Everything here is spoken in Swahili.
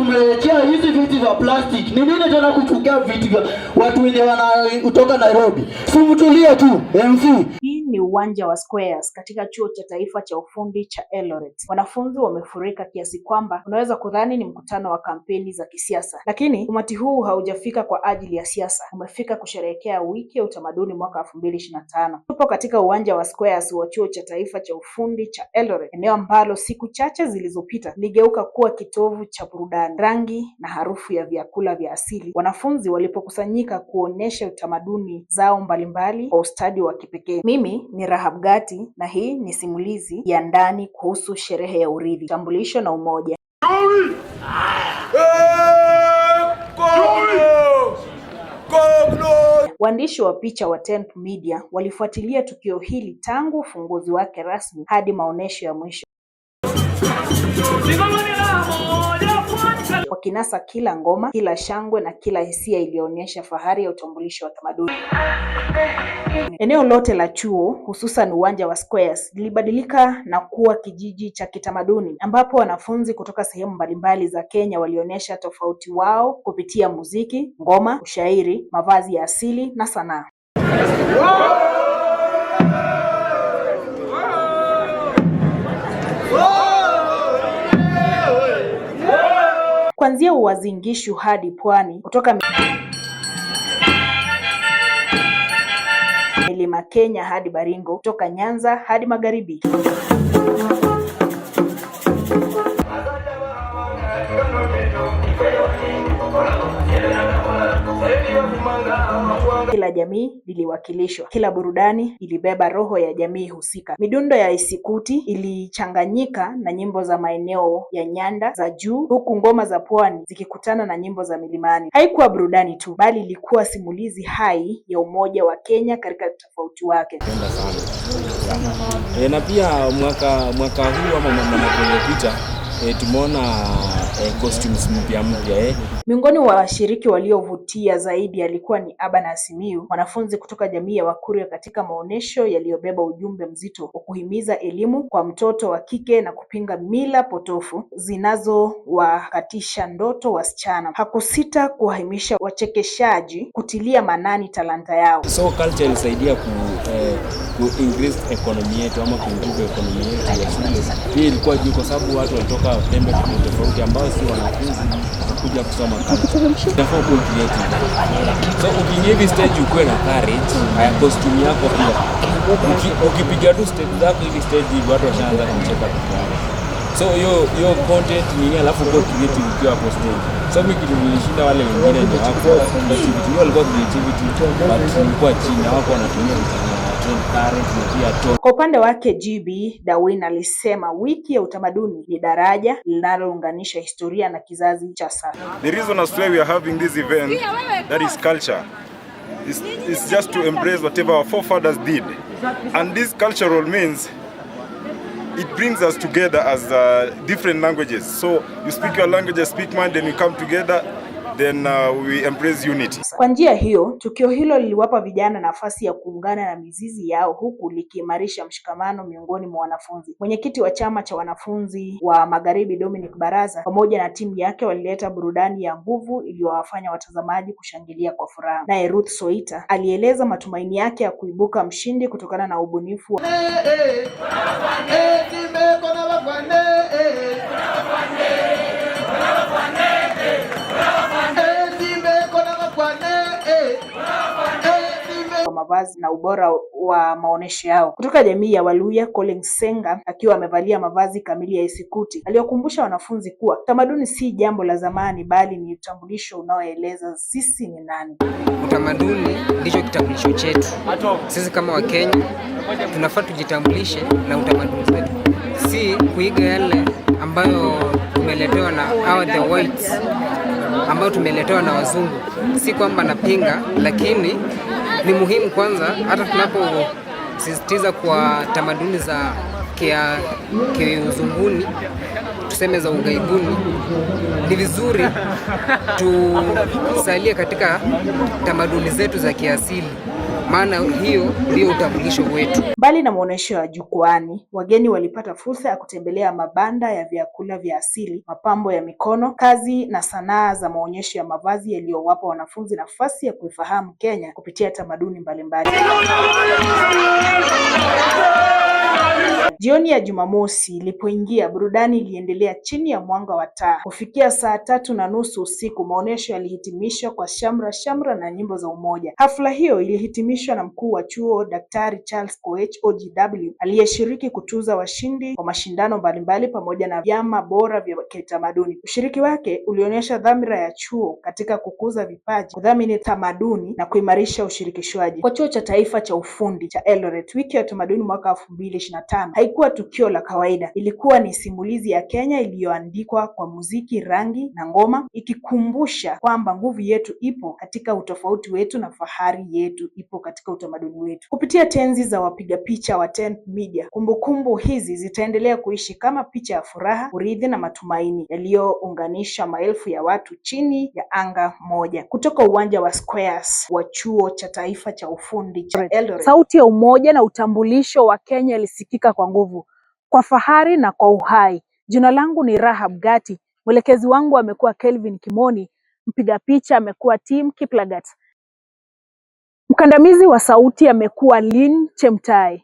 tumewekea hizi viti vya plastic. Ni nini tena kuchukia viti vya watu wenye kutoka Nairobi? Simtulie tu MC. Hii ni uwanja wa Squares katika chuo cha taifa cha ufundi cha Eldoret. Wanafunzi wamefurika kiasi kwamba unaweza kudhani ni mkutano wa kampeni za kisiasa, lakini umati huu haujafika kwa ajili ya siasa. Umefika kusherehekea wiki ya utamaduni mwaka 2025. Tupo katika uwanja wa Squares wa chuo cha taifa cha ufundi cha Eldoret, eneo ambalo siku chache zilizopita ligeuka kuwa kitovu cha burudani, rangi na harufu ya vyakula vya asili wanafunzi walipokusanyika kuonyesha utamaduni zao mbalimbali kwa ustadi wa kipekee. Mimi ni Rahab Gati na hii ni simulizi ya ndani kuhusu sherehe ya urithi, tambulisho na umoja. Waandishi wa picha wa 10th Media walifuatilia tukio hili tangu ufunguzi wake rasmi hadi maonesho ya mwisho, wakinasa kila ngoma, kila shangwe na kila hisia iliyoonyesha fahari ya utambulisho wa tamaduni. Eneo lote la chuo, hususan uwanja wa Squares, lilibadilika na kuwa kijiji cha kitamaduni ambapo wanafunzi kutoka sehemu mbalimbali za Kenya walionyesha tofauti wao kupitia muziki, ngoma, ushairi, mavazi ya asili na sanaa. Kuanzia Uasin Gishu hadi Pwani, kutoka Milima Kenya hadi Baringo, kutoka Nyanza hadi Magharibi. Kila jamii iliwakilishwa, kila burudani ilibeba roho ya jamii husika. Midundo ya isikuti ilichanganyika na nyimbo za maeneo ya nyanda za juu, huku ngoma za pwani zikikutana na nyimbo za milimani. Haikuwa burudani tu, bali ilikuwa simulizi hai ya umoja wa Kenya katika tofauti wake. Na pia mwaka huu ama mwaka uliopita tumeona costumes mpya. Miongoni wa washiriki waliovutia zaidi alikuwa ni Aba na Simiyu, wanafunzi kutoka jamii ya Wakuria, katika maonesho yaliyobeba ujumbe mzito wa kuhimiza elimu kwa mtoto wa kike na kupinga mila potofu zinazowakatisha ndoto wasichana. Hakusita kuwahimisha wachekeshaji kutilia manani talanta yao. So culture ilisaidia ku increase economy yetu ama kuimprove economy yetu ya shule. Hii ilikuwa juu kwa sababu watu walitoka pembe tofauti ambao si wanafunzi kuja kusoma culture. Inafaa kuwa creative. So ukiingia stage ukuwe na courage, haya costume yako pia. Ukipiga tu step zako hivi stage hivi watu washaanza kucheka kwa. So yo content ni alafu kwa creative ukiwa hapo stage. So mimi kitu nilishinda wale wengine ndio hapo creativity. Wao walikuwa creativity but ilikuwa chini, hawako wanatumia Kwa upande wake GB Dawin alisema wiki ya utamaduni ni daraja linalounganisha historia na kizazi cha sasa. The reason as why we are having this event, that is culture, is just to embrace whatever our forefathers did. And this cultural means it brings us together as different languages. So you speak your language, I speak mine, then we come together. Then we embrace unity. Kwa njia hiyo, tukio hilo liliwapa vijana nafasi ya kuungana na mizizi yao, huku likiimarisha mshikamano miongoni mwa wanafunzi. Mwenyekiti wa chama cha wanafunzi wa Magharibi Dominic Baraza pamoja na timu yake walileta burudani ya nguvu iliyowafanya watazamaji kushangilia kwa furaha. Naye Ruth Soita alieleza matumaini yake ya kuibuka mshindi kutokana na ubunifu wa mavazi na ubora wa maonesho yao. Kutoka jamii ya Waluya, Collins Senga akiwa amevalia mavazi kamili ya isikuti aliyokumbusha wanafunzi kuwa tamaduni si jambo la zamani, bali ni utambulisho unaoeleza sisi ni nani. Utamaduni ndicho kitambulisho chetu. Sisi kama Wakenya tunafaa tujitambulishe na utamaduni wetu, si kuiga yale ambayo tumeletewa na the whites, ambayo tumeletewa na wazungu. Si kwamba napinga, lakini ni muhimu kwanza, hata tunaposisitiza kwa tamaduni za kiuzunguni, tuseme za ugaibuni, ni vizuri tusalie katika tamaduni zetu za kiasili. maana hiyo ndio utambulisho wetu. Mbali na maonyesho ya jukwaani, wageni walipata fursa ya kutembelea mabanda ya vyakula vya asili, mapambo ya mikono, kazi na sanaa za maonyesho ya mavazi yaliyowapa wanafunzi nafasi ya kuifahamu Kenya kupitia tamaduni mbalimbali. Jioni ya Jumamosi ilipoingia, burudani iliendelea chini ya mwanga wa taa. Kufikia saa 3:30 usiku, maonyesho yalihitimishwa kwa shamra na nyimbo za umoja. Hafla hiyo ilihitimishwa na mkuu wa chuo Daktari Charles Koech OGW, aliyeshiriki kutuza washindi wa mashindano mbalimbali pamoja na vyama bora vya kitamaduni. Ushiriki wake ulionyesha dhamira ya chuo katika kukuza vipaji, kudhamini tamaduni na kuimarisha ushirikishwaji. Kwa chuo cha taifa cha ufundi cha Eldoret, wiki ya utamaduni mwaka 2025 haikuwa tukio la kawaida. Ilikuwa ni simulizi ya Kenya iliyoandikwa kwa muziki, rangi na ngoma, ikikumbusha kwamba nguvu yetu ipo katika utofauti wetu na fahari yetu ipo katika utamaduni wetu. Kupitia tenzi za wapiga picha wa Tenth Media, kumbukumbu hizi zitaendelea kuishi kama picha ya furaha, urithi na matumaini yaliyounganisha maelfu ya watu chini ya anga moja. Kutoka uwanja wa Squares wa chuo cha taifa cha ufundi cha Eldoret, sauti ya umoja na utambulisho wa Kenya ilisikika kwa nguvu, kwa fahari na kwa uhai. Jina langu ni Rahab Gati, mwelekezi wangu amekuwa Kelvin Kimoni, mpiga picha amekuwa Tim Kiplagat, mkandamizi wa sauti amekuwa Lynn Chemtai.